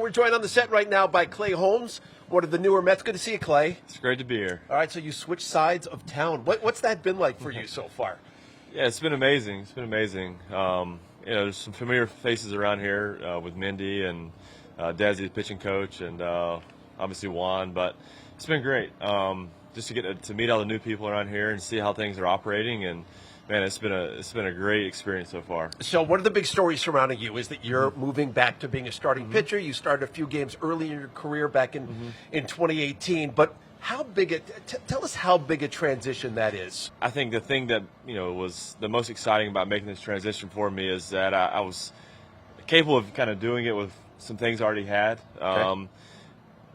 We're joined on the set right now by Clay Holmes, one of the newer Mets. Good to see you, Clay. It's great to be here. All right, so you switched sides of town. What's that been like for you so far? Yeah, it's been amazing. It's been amazing. There's some familiar faces around here with Mindy and Desi, the pitching coach, and obviously Juan. But it's been great just to get to meet all the new people around here and see how things are operating. And man, it's been a great experience so far. So one of the big stories surrounding you is that you're moving back to being a starting pitcher. You started a few games early in your career back in 2018, but tell us how big a transition that is. I think the thing that was the most exciting about making this transition for me is that I was capable of kind of doing it with some things I already had. Okay.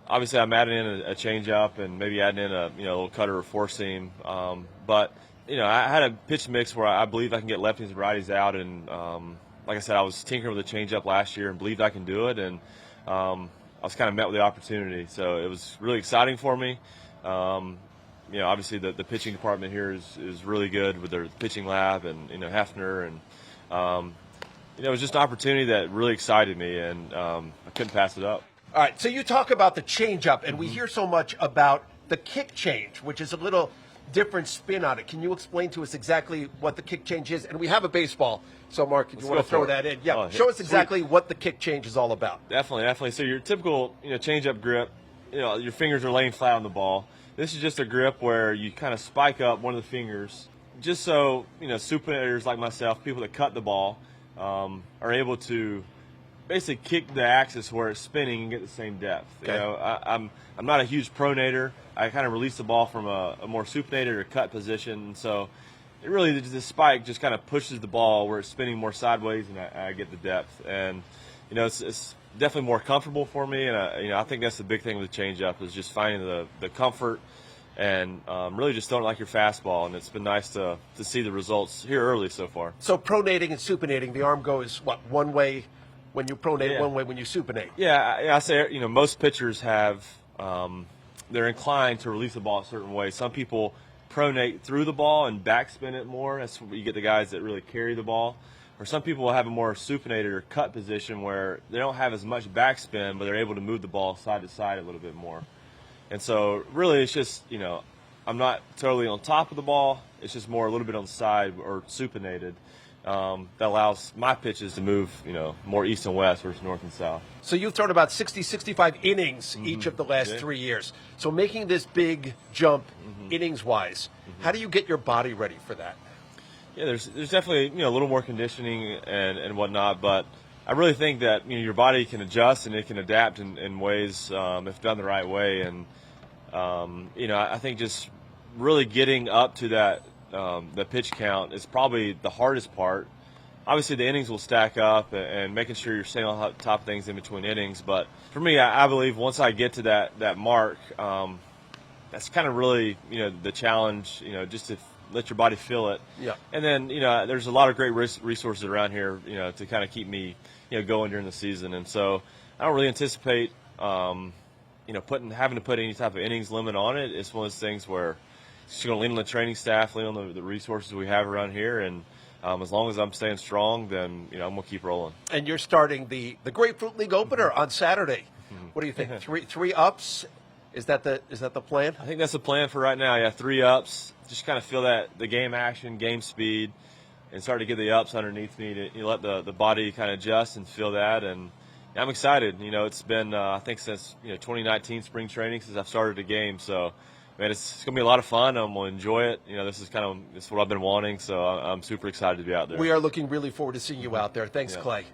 Obviously, I'm adding in a changeup and maybe adding in a little cutter or four seam, but I had a pitch mix where I believe I can get lefties and righties out, and like I said, I was tinkering with the changeup last year and believed I can do it, and I was kind of met with the opportunity, so it was really exciting for me. Obviously the pitching department here is really good with their pitching lab and Hefner, and it was just an opportunity that really excited me, and I couldn't pass it up. All right, so you talk about the changeup, and we hear so much about the kick change, which is a little different spin on it. Can you explain to us exactly what the kick change is? And we have a baseball, so Mark, if you want to throw that in. Yeah, show us exactly what the kick change is all about. Definitely. So your typical change-up grip, your fingers are laying flat on the ball. This is just a grip where you kind of spike up one of the fingers, just so supinators like myself, people that cut the ball, are able to basically kick the axis where it's spinning and get the same depth. Okay. I'm not a huge pronator. I kind of release the ball from a more supinated or cut position, so it really, the spike just kind of pushes the ball where it's spinning more sideways, and I get the depth. And it's definitely more comfortable for me, and I think that's the big thing with the changeup is just finding the comfort and really just throwing it like your fastball. And it's been nice to see the results here early so far. So pronating and supinating, the arm goes one way when you pronate, Yeah. one way when you supinate. Yeah, I say most pitchers have they're inclined to release the ball a certain way. Some people pronate through the ball and backspin it more. That's where you get the guys that really carry the ball. Or some people will have a more supinated or cut position where they don't have as much backspin, but they're able to move the ball side to side a little bit more. And so really it's just, I'm not totally on top of the ball. It's just more a little bit on the side or supinated. That allows my pitches to move, more east and west versus north and south. So you've thrown about 60, 65 innings each of the last 3 years. So making this big jump innings-wise, how do you get your body ready for that? Yeah, there's definitely a little more conditioning and whatnot, but I really think that your body can adjust and it can adapt in ways if done the right way. And I think just really getting up to that the pitch count is probably the hardest part. Obviously, the innings will stack up and making sure you're staying on top of things in between innings. But for me, I believe once I get to that mark, that's kind of really the challenge. Just to let your body feel it. Yeah. And then there's a lot of great resources around here. To kind of keep me going during the season. And so I don't really anticipate having to put any type of innings limit on it. It's one of those things where just going to lean on the training staff, lean on the resources we have around here, and as long as I'm staying strong, then I'm going to keep rolling. And you're starting the Grapefruit League opener on Saturday. What do you think? Three ups? Is that the plan? I think that's the plan for right now. Yeah, 3 ups. Just kind of feel the game action, game speed, and start to get the ups underneath me to let the body kind of adjust and feel that. And I'm excited. It's been I think since 2019 spring training since I've started the game. So. Man, it's going to be a lot of fun. I'm going to enjoy it. This is what I've been wanting, so I'm super excited to be out there. We are looking really forward to seeing you out there. Thanks, Clay.